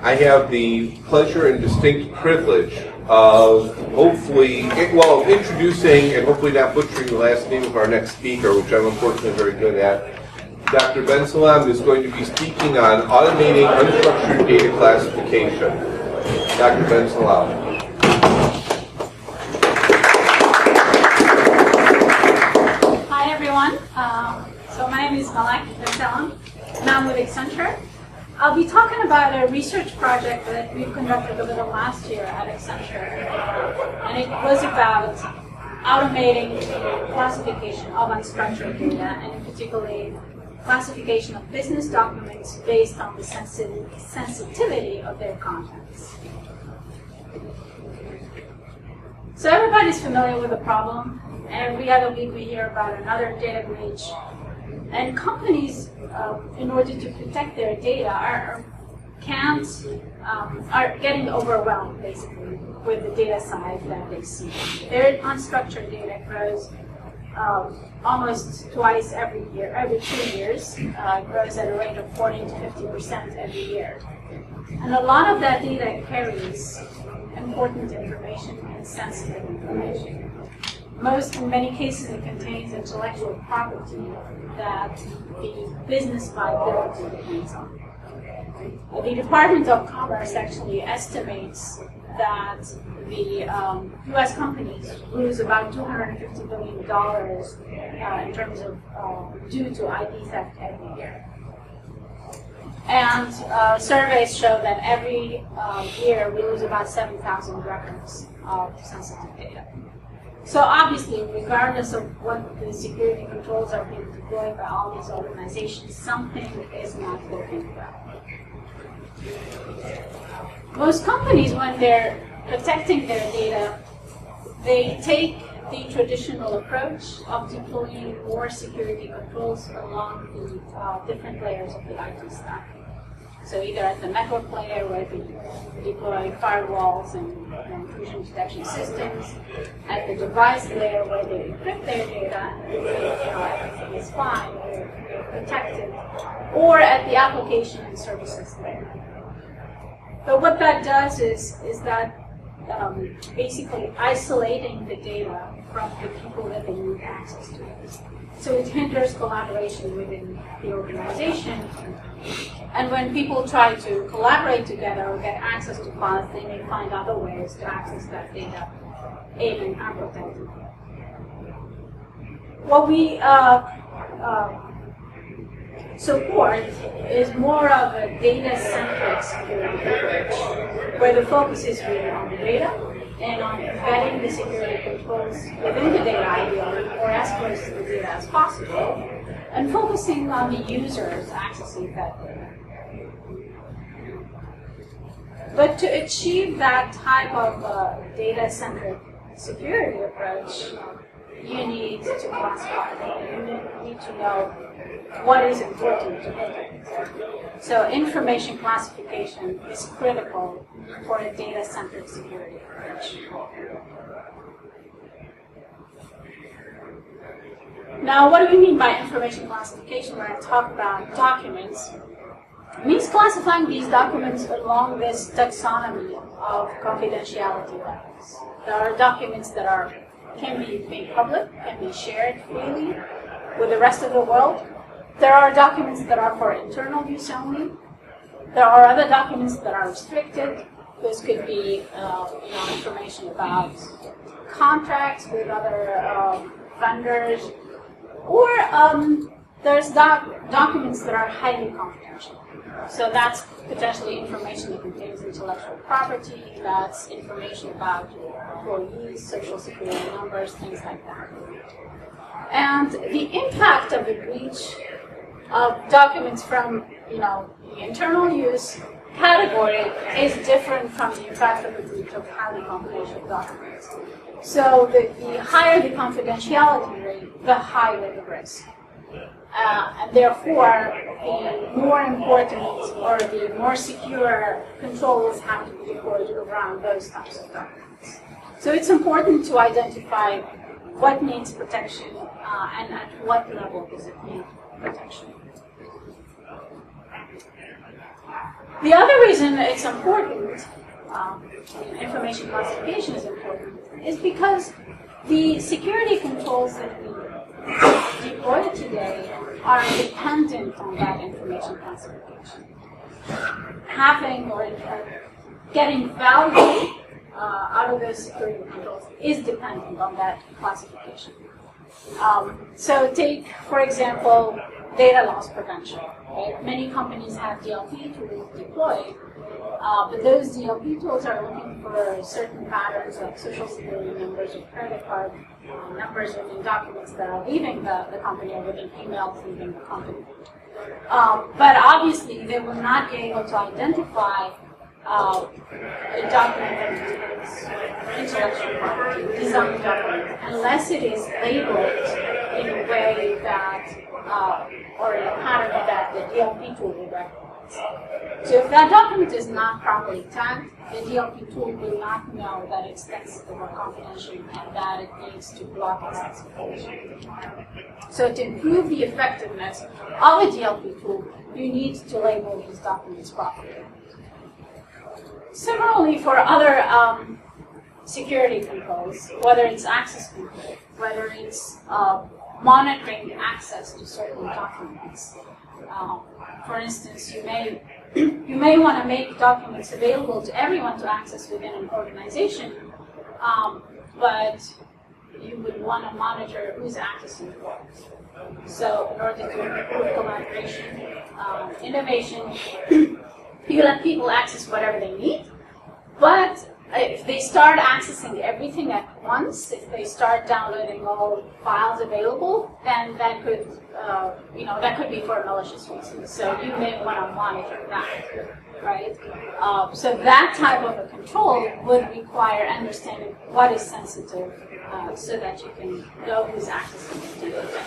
I have the pleasure and distinct privilege of hopefully, well, introducing and hopefully not butchering the last name of our next speaker, which I'm unfortunately very good at. Dr. Salem is going to be speaking on automating unstructured data classification. Dr. Salem. Hi, everyone. So my name is Malek Salem, and I'm with Accenture. I'll be talking about a research project that we conducted over the last year at Accenture, and it was about automating the classification of unstructured data, and in particular, classification of business documents based on the sensitivity of their contents. So everybody's familiar with the problem. Every other week we hear about another data breach. And companies, in order to protect their data, are getting overwhelmed, basically, with the data size that they see. Their unstructured data grows almost twice every year, every 2 years, grows at a rate of 40 to 50% every year. And a lot of that data carries important information and sensitive information. In many cases, it contains intellectual property that the business viability depends on. The Department of Commerce actually estimates that the U.S. companies lose about $250 billion in terms of due to ID theft every year. And surveys show that every year we lose about 7,000 records of sensitive data. So obviously, regardless of what the security controls are being deployed by all these organizations, something is not working well. Most companies, when they're protecting their data, they take the traditional approach of deploying more security controls along the different layers of the IT stack. So either at the network layer, where they deploy firewalls and intrusion detection systems, at the device layer, where they encrypt their data and everything is fine, they're protected, or at the application and services layer. But what that does is that basically isolating the data from the people that they need access to. So it hinders collaboration within the organization. And when people try to collaborate together or get access to files, they may find other ways to access that data, even unprotected. What we support is more of a data-centric security approach, where the focus is really on the data and on embedding the security controls within the data ideally, or as close to the data as possible, and focusing on the users accessing that data. But to achieve that type of data-centric security approach, you need to classify data. You need to know what is important to protect. So information classification is critical for a data-centric security approach. Now, what do we mean by information classification when I talk about documents? It means classifying these documents along this taxonomy of confidentiality levels. There are documents that can be made public, can be shared freely with the rest of the world. There are documents that are for internal use only. There are other documents that are restricted. This could be information about contracts with other vendors, or there's documents that are highly confidential. So that's potentially information that contains intellectual property, that's information about employees, social security numbers, things like that. And the impact of the breach of documents from the internal use category is different from the impact of the breach of highly confidential documents. So the higher the confidentiality rate, the higher the risk. And therefore, the more important or the more secure controls have to be deployed around those types of documents. So it's important to identify what needs protection and at what level does it need protection. The other reason it's important, information classification is important, is because the security controls that we deploy today are dependent on that information classification. Having or getting value out of those security controls is dependent on that classification. So take, for example, data loss prevention. Right? Many companies have DLP tools deployed, but those DLP tools are looking for certain patterns like social security numbers or credit card numbers within documents that are leaving the company or within emails leaving the company. But obviously, they will not be able to identify a document that is intellectual property, design document, unless it is labeled in a way that, or in a pattern that the DLP tool will recognize. So if that document is not properly tagged, the DLP tool will not know that it's sensitive or confidential and that it needs to block its execution. So to improve the effectiveness of a DLP tool, you need to label these documents properly. Similarly, for other security controls, whether it's access control, whether it's monitoring access to certain documents. For instance, you may want to make documents available to everyone to access within an organization, but you would want to monitor who's accessing what. So in order to improve collaboration, innovation, you let people access whatever they need, but if they start accessing everything at once, if they start downloading all files available, then that could, that could be for malicious reasons. So you may want to monitor that, right? So that type of a control would require understanding what is sensitive, so that you can know who's accessing the data.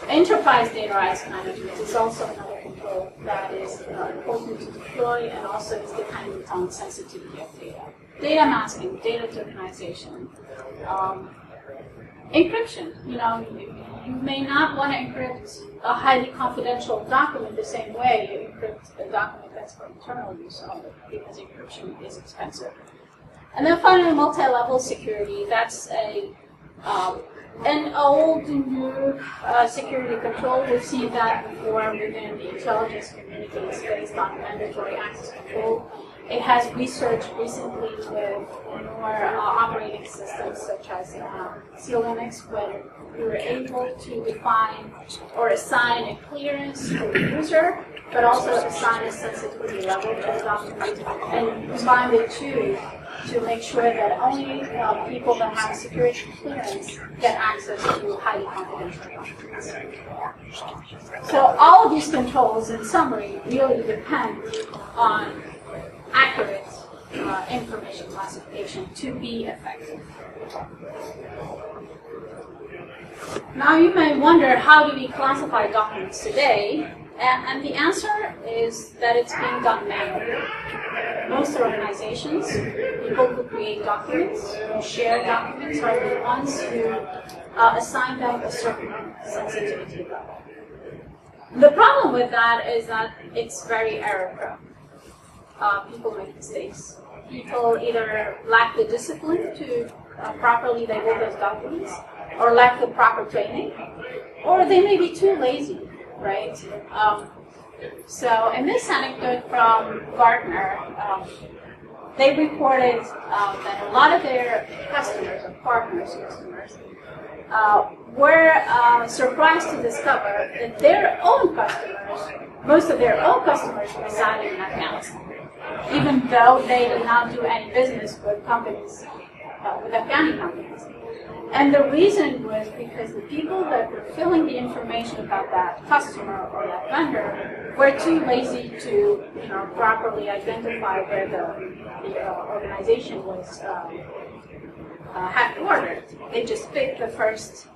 Enterprise data rights management is also another control that is important to deploy and also is dependent on sensitivity of data. Data masking, data tokenization, encryption. You may not want to encrypt a highly confidential document the same way you encrypt a document that's for internal use only, because encryption is expensive. And then finally, multi-level security. That's an old and new security control. We've seen that before within the intelligence community. It's based on mandatory access control. It has researched recently with newer operating systems such as Linux, where we were able to define or assign a clearance to the user, but also assign a sensitivity level to the document, and combine the two to make sure that only people that have security clearance get access to highly confidential documents. So all of these controls, in summary, really depend on accurate information classification to be effective. Now you may wonder, how do we classify documents today? And the answer is that it's being done manually. Most organizations, people who create documents, who share documents, are the ones who assign them a certain sensitivity level. The problem with that is that it's very error-prone. People make mistakes. People either lack the discipline to properly label those documents, or lack the proper training, or they may be too lazy. Right? So in this anecdote from Gartner, they reported that a lot of their customers, or partners' customers, were surprised to discover that their own customers, most of their own customers, resided in Afghanistan, even though they did not do any business with companies, with Afghani companies. And the reason was because the people that were filling the information about that customer or that vendor were too lazy to, properly identify where the organization was headquartered. They just picked the first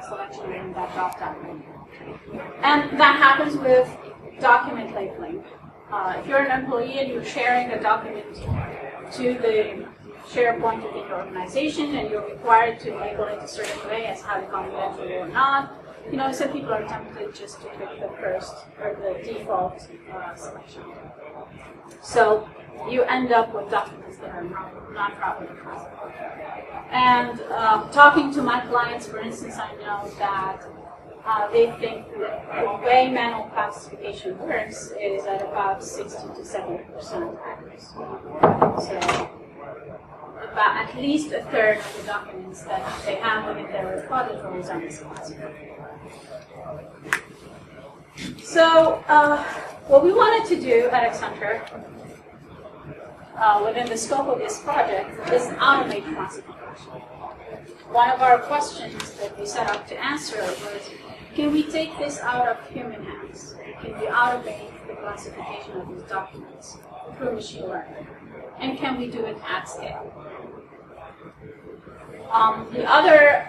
selection in that drop-down menu. And that happens with document labeling. If you're an employee and you're sharing a document to the SharePoint within your organization, and you're required to label it a certain way as highly confidential or not, some people are tempted just to pick the first or the default selection. So you end up with documents that are not properly classified. And talking to my clients, for instance, I know that they think that the way manual classification works is at about 60 to 70% accuracy. So about at least a third of the documents that they have within their repositories are misclassified. So what we wanted to do at Accenture within the scope of this project is automate classification. One of our questions that we set out to answer was, can we take this out of human hands? Can we automate the classification of these documents through machine learning? And can we do it at scale? The other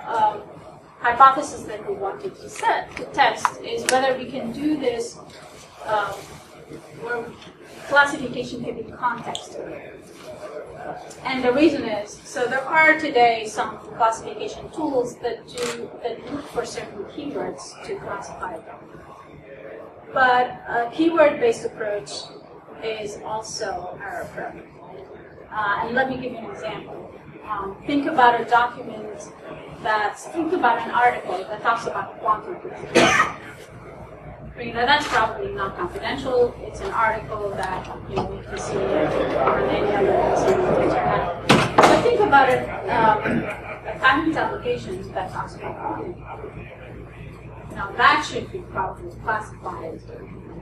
hypothesis that we wanted to test is whether we can do this where classification can be context-aware. And the reason is, so there are today some classification tools that look for certain keywords to classify a document. But a keyword-based approach is also error-prone. And let me give you an example. Think about a document think about an article that talks about quantum computing. That's probably not confidential. It's an article that you can see on any other website on the internet. So think about a patent application that talks about quantum computing. Now that should be probably classified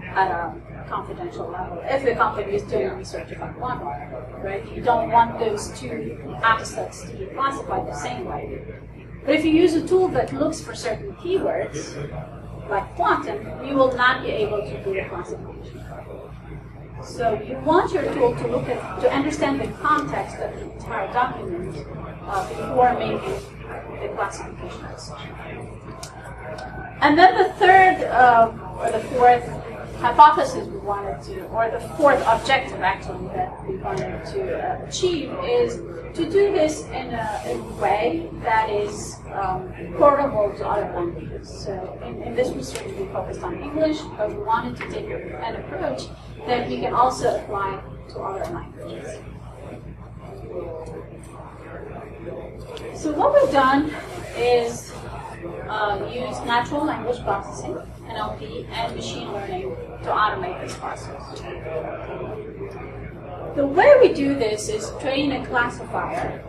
at a confidential level if the company is doing research about quantum, right? You don't want those two assets to be classified the same way. But if you use a tool that looks for certain keywords, like quantum, you will not be able to do the classification. So you want your tool to understand the context of the entire document before making the classification decision. And then the third or the fourth hypothesis we wanted to, or the fourth objective actually that we wanted to achieve is to do this in a way that is portable to other languages. So in this research we focused on English, but we wanted to take an approach that we can also apply to other languages. So what we've done is use natural language processing, NLP, and machine learning to automate this process. The way we do this is train a classifier.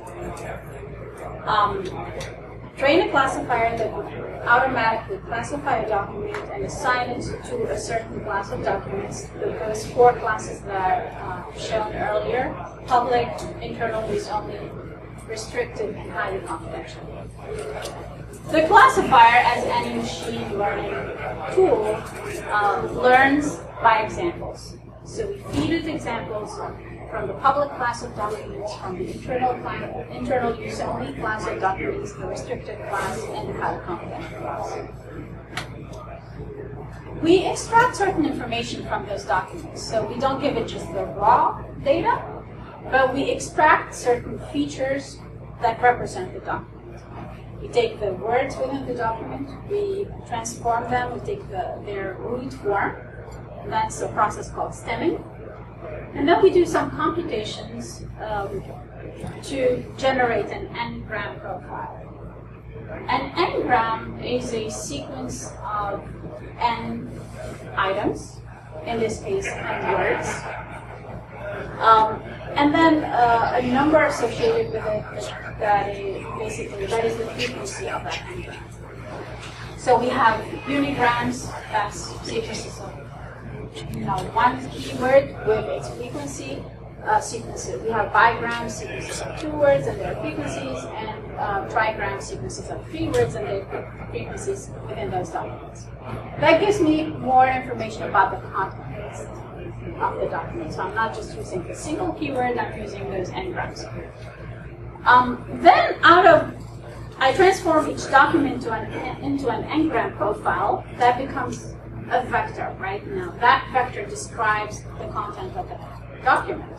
That would automatically classify a document and assign it to a certain class of documents. Those four classes that are shown earlier: public, internal use only, restricted, and highly confidential. The classifier, as any machine learning tool, learns by examples. So we feed it examples from the public class of documents, from the internal use only class of documents, the restricted class, and the highly confidential class. We extract certain information from those documents. So we don't give it just the raw data, but we extract certain features that represent the document. We take the words within the document, we transform them, we take their root form, and that's a process called stemming. And then we do some computations to generate an n-gram profile. An n-gram is a sequence of n items, in this case n words, and then a number associated with it that is the frequency of that n-gram. So we have unigrams, that's sequences of one keyword with its frequency. Sequences. We have bigrams, sequences of 2 words and their frequencies, and trigrams, sequences of 3 words and their frequencies within those documents. That gives me more information about the context of the document. So I'm not just using a single keyword, I'm using those n-grams. Then I transform each document into an n-gram profile that becomes a vector, right? Now that vector describes the content of the document.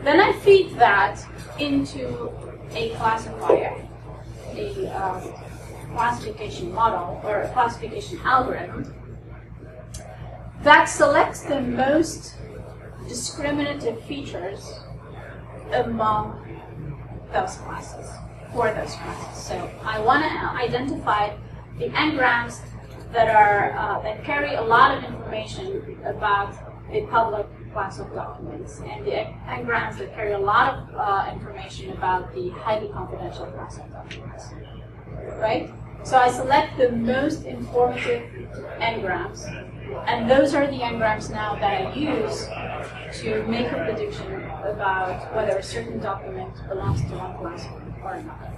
Then I feed that into a classifier, a classification model, or a classification algorithm that selects the most discriminative features among those classes, for those classes. So I want to identify the n-grams that are that carry a lot of information about a public class of documents, and the n-grams that carry a lot of information about the highly confidential class of documents. Right? So I select the most informative n-grams, and those are the n-grams now that I use to make a prediction about whether a certain document belongs to one class or another.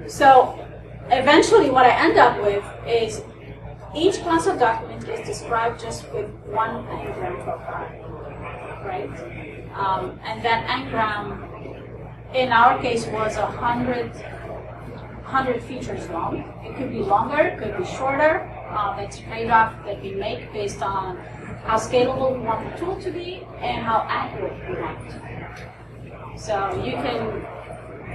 So eventually what I end up with is each class of document is described just with one n-gram profile, right? And that n-gram, in our case, was 100 features long. It could be longer, it could be shorter. That's a trade-off that we make based on how scalable we want the tool to be and how accurate we want it to be. So you can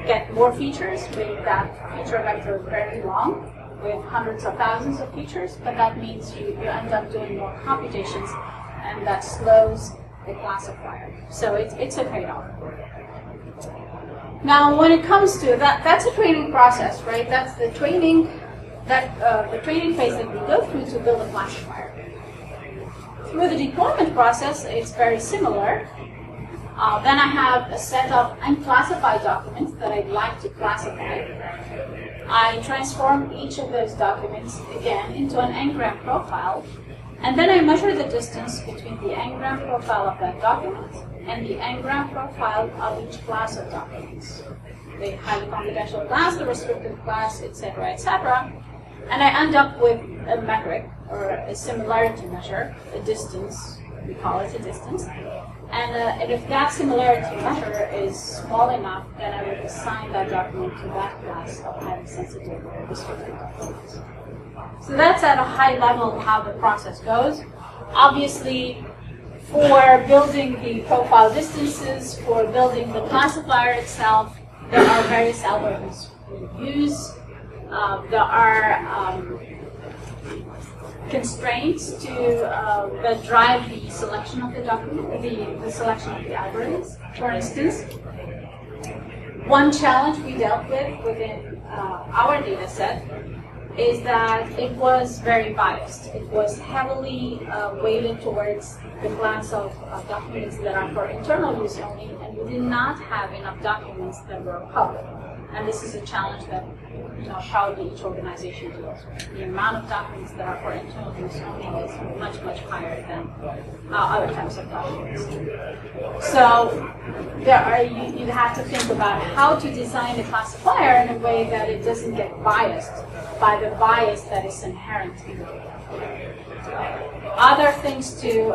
get more features with that feature vector very long, with hundreds of thousands of features, but that means you end up doing more computations, and that slows the classifier. So it's a trade-off. Now, when it comes to that's a training process, right? That's the training the training phase that we go through to build a classifier. Through the deployment process, it's very similar. Then I have a set of unclassified documents that I'd like to classify. I transform each of those documents, again, into an n-gram profile, and then I measure the distance between the n-gram profile of that document and the n-gram profile of each class of documents. The highly confidential class, the restricted class, etc., etc. And I end up with a metric, or a similarity measure, a distance, we call it a distance. And if that similarity measure is small enough, then I would assign that document to that class of highly sensitive or restricted documents. So that's at a high level how the process goes. Obviously, for building the profile distances, for building the classifier itself, there are various algorithms we use. There are constraints that drive the selection of the document, the selection of the algorithms. For instance, one challenge we dealt with within our data set is that it was very biased. It was heavily weighted towards the class of documents that are for internal use only, and we did not have enough documents that were public. And this is a challenge that probably each organization deals with. The amount of documents that are for internal use only is much, much higher than other types of documents. So you have to think about how to design a classifier in a way that it doesn't get biased by the bias that is inherent in it. Other things to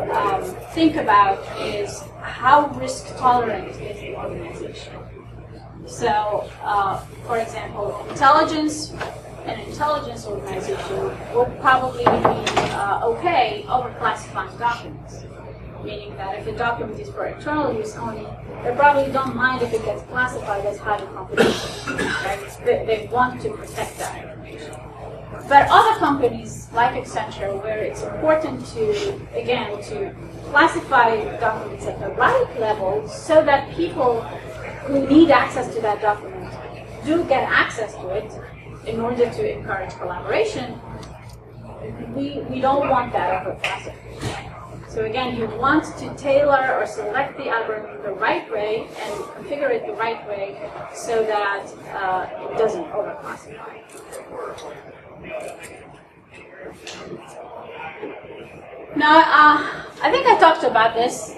think about is how risk tolerant is the organization. So, for example, an intelligence organization would probably be okay overclassifying documents, meaning that if a document is for internal use only, they probably don't mind if it gets classified as highly confidential. Right? They want to protect that information. But other companies, like Accenture, where it's important to classify documents at the right level so that people who need access to that document do get access to it in order to encourage collaboration, we don't want that overclassification. So again, you want to tailor or select the algorithm the right way and configure it the right way so that it doesn't overclassify. Now, I think I talked about this.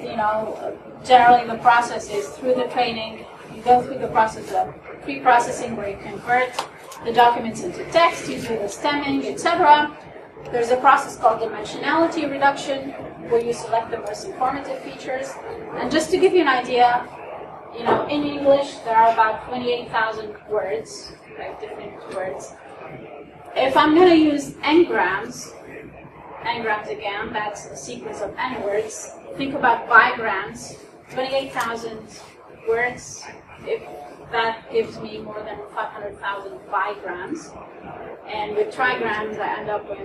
Generally the process is through the training. You go through the process of pre-processing where you convert the documents into text, you do the stemming, etc. There's a process called dimensionality reduction where you select the most informative features. And just to give you an idea, in English there are about 28,000 words, right, different words. If I'm going to use n-grams again, that's a sequence of n words. Think about bigrams, 28,000 words. If that gives me more than 500,000 bigrams, and with trigrams I end up with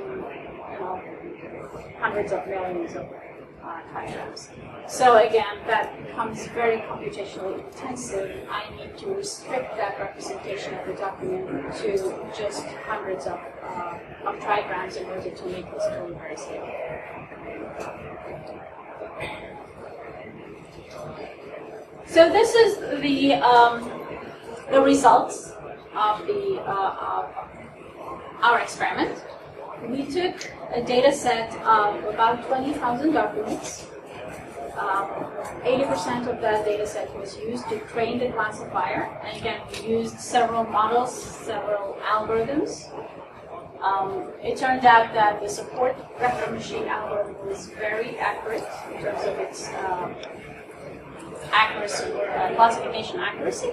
hundreds of millions of trigrams. So again, that becomes very computationally intensive. I need to restrict that representation of the document to just hundreds of trigrams in order to make this tool very scalable. So this is the results of our experiment. We took a data set of about 20,000 documents. 80% of that data set was used to train the classifier. And again, we used several models, several algorithms. It turned out that the support vector machine algorithm was very accurate in terms of its accuracy, classification accuracy.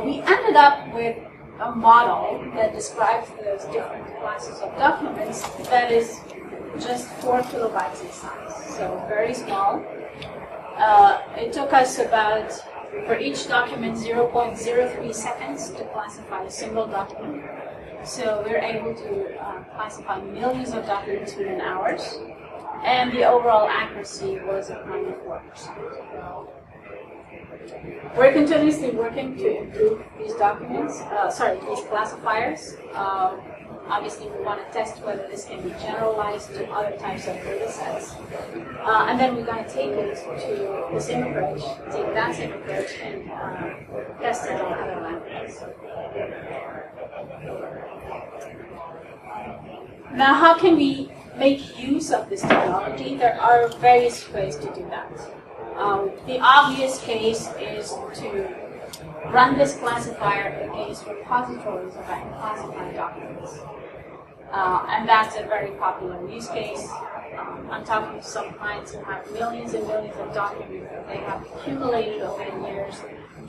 We ended up with a model that describes those different classes of documents that is just 4 kilobytes in size, so very small. It took us about, for each document, 0.03 seconds to classify a single document. So we're able to classify millions of documents within hours, and the overall accuracy was at 94%. We're continuously working to improve these these classifiers. Obviously, we want to test whether this can be generalized to other types of data sets. And then we're going to take it to the same approach, take that same approach, and test it on other languages. Now, how can we make use of this technology? There are various ways to do that. The obvious case is to run this classifier against repositories of unclassified documents. And that's a very popular use case. I'm talking to some clients who have millions and millions of documents that they have accumulated over the years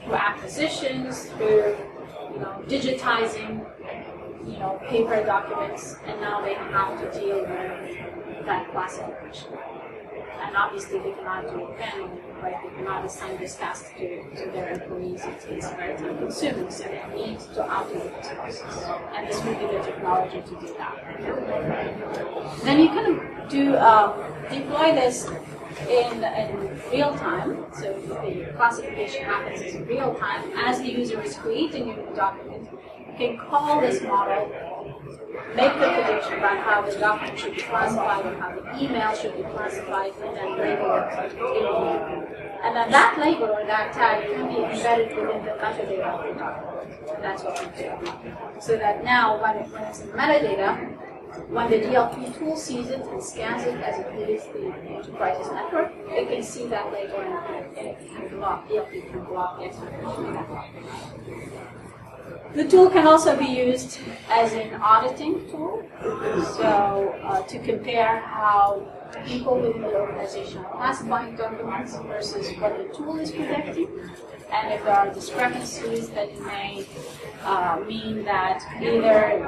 through acquisitions, through digitizing paper documents, and now they have to deal with that classification. And obviously they cannot do it manually, right? They cannot assign this task to their employees. It's very time consuming, so they need to automate this process. And this would be the technology to do that. Then you can deploy this in real time. So the classification happens in real time. As the user is creating a new document, you can call this model, make the prediction about how the document should be classified or how the email should be classified, and then label it. And then that label or that tag can be embedded within the metadata of the document. That's what we do. So that now, when it's in metadata, when the DLP tool sees it and scans it as it leaves the enterprise's network, it can see that label and it can block, DLP can block the execution of that block. The tool can also be used as an auditing tool, so to compare how people within the organization are classifying documents versus what the tool is predicting, and if there are discrepancies that may mean that either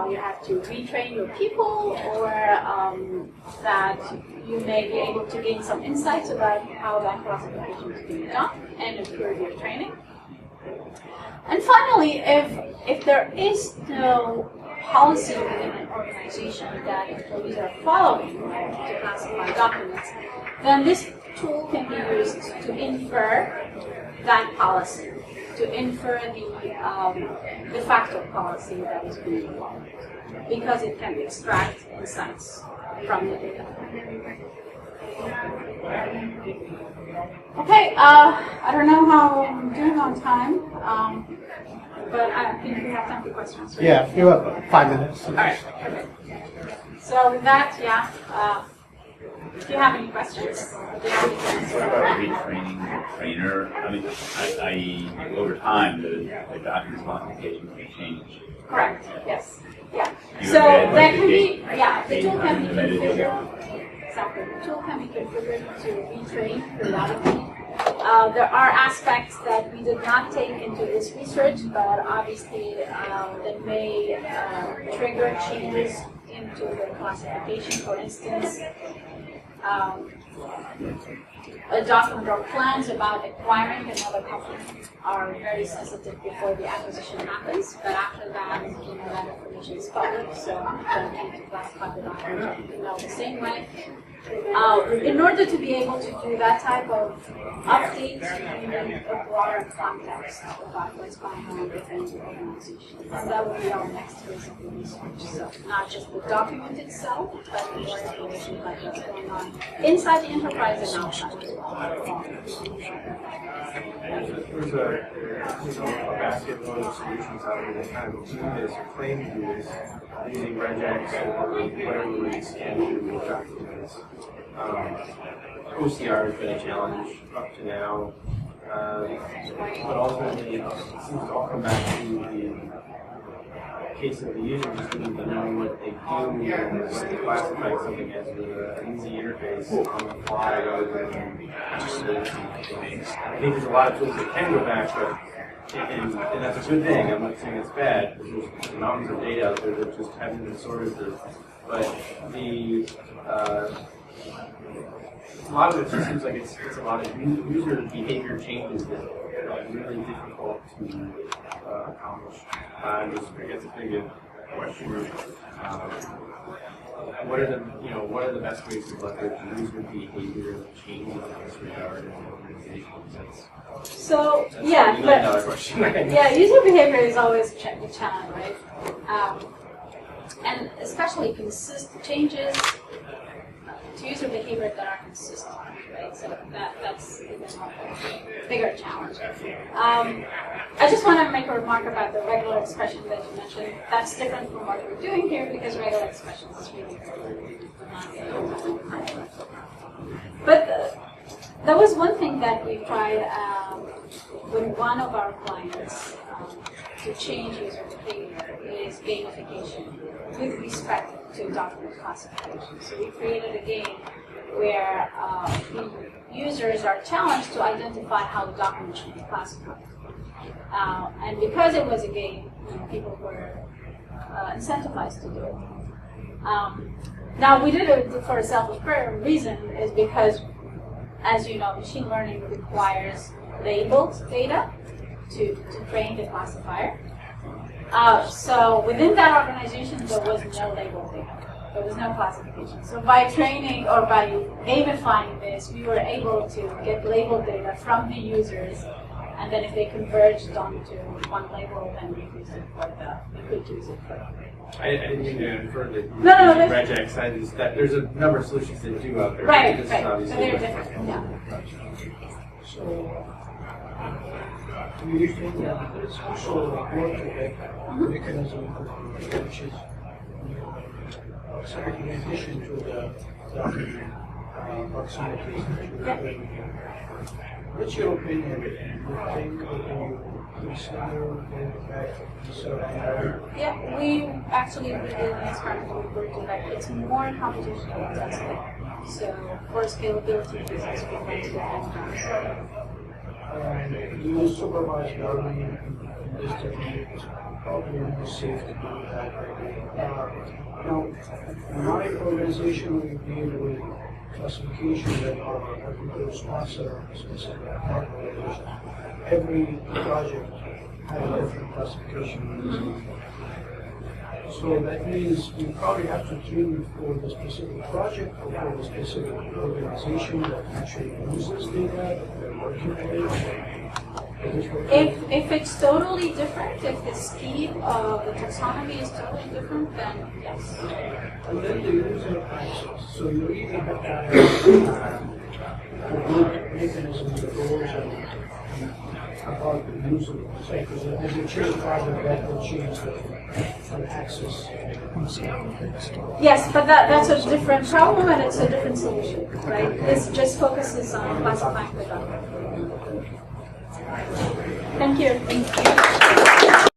you have to retrain your people, or that you may be able to gain some insights about how that classification is being done and improve your training. And finally, if there is no policy within an organization that employees are following to classify documents, then this tool can be used to infer that policy, to infer the de facto policy that is being followed, because it can extract insights from the data. Okay, I don't know how I'm doing on time, but I think we have time for questions, right? Yeah, you have 5 minutes. All right, okay. So with that, if you have any questions, I'll be happy to answer. What about retraining the trainer? I mean, I over time, the document classification can change. Correct, yes. Yeah. So that can be, the tool can be configured. Exactly. The tool can be configured to retrain periodically. There are aspects that we did not take into this research, but obviously that may trigger changes into the classification. For instance, a document or plans about acquiring another company are very sensitive before the acquisition happens, but after that, that information is public, so you don't need to classify the document the same way. In order to be able to do that type of updates, you need a broader context about what's going on within the organization. And that will be our next phase of the research. So not just the document itself, but more information about what's going on inside the enterprise and outside as well. There's a basket load of solutions out there that kind of do this or claim to do this using regex or whatever we scan through documents. OCR has been a challenge up to now, but ultimately it seems to all come back to the case of the user just needing to know what they do and classifying something as with an easy interface on the fly rather than just I think there's a lot of tools that can go back, but and that's a good thing. I'm not saying it's bad. There's mountains of data out there that just haven't been sorted through. But a lot of it just seems like it's a lot of user behavior changes that are really difficult to accomplish. I guess it's maybe a question. What are the best ways to leverage user behavior change in this regard in organizations? So that's $1 question. yeah, user behavior is always a challenge, right? And especially consistent changes to user behavior that are consistent, right? So that's even a bigger challenge. I just want to make a remark about the regular expression that you mentioned. That's different from what we're doing here because regular expressions is really important. But there was one thing that we tried with one of our clients to change user behavior is gamification with respect to document classification. So we created a game where users are challenged to identify how the document should be classified. And because it was a game, people were incentivized to do it. Now we did it for a selfish reason is because, as you know, machine learning requires labeled data to train the classifier. So within that organization, there was no labeled data. There was no classification. So by training or by gamifying this, we were able to get labeled data from the users, and then if they converged onto one label, then we could use it for I didn't mean to infer that regex. There's a number of solutions that do out there. Right. So they're different. Yeah. So, do you think that there's also a work-back mechanism which is in addition to the proximity? What's your opinion? Do you think that you consider work-back Yeah, we actually did an experiment with work-back. It's more computational testing. So for scalability reasons, we went to do you supervise learning in this technique? It's probably more safe to do that. Now, in my organization, we deal with classification that are particular sponsor specific organization. Every project has a different classification. So that means we probably have to tune for the specific project or for the specific organization that actually uses data that they're working with. If it's totally different, if the scheme of the taxonomy is totally different, then yes. And then the user access. So you either have to have a good mechanism that goes about the user. Because as you change project, that will change the access. Yes, but that's a different problem and it's a different solution, right? This just focuses on classifying the document. Thank you.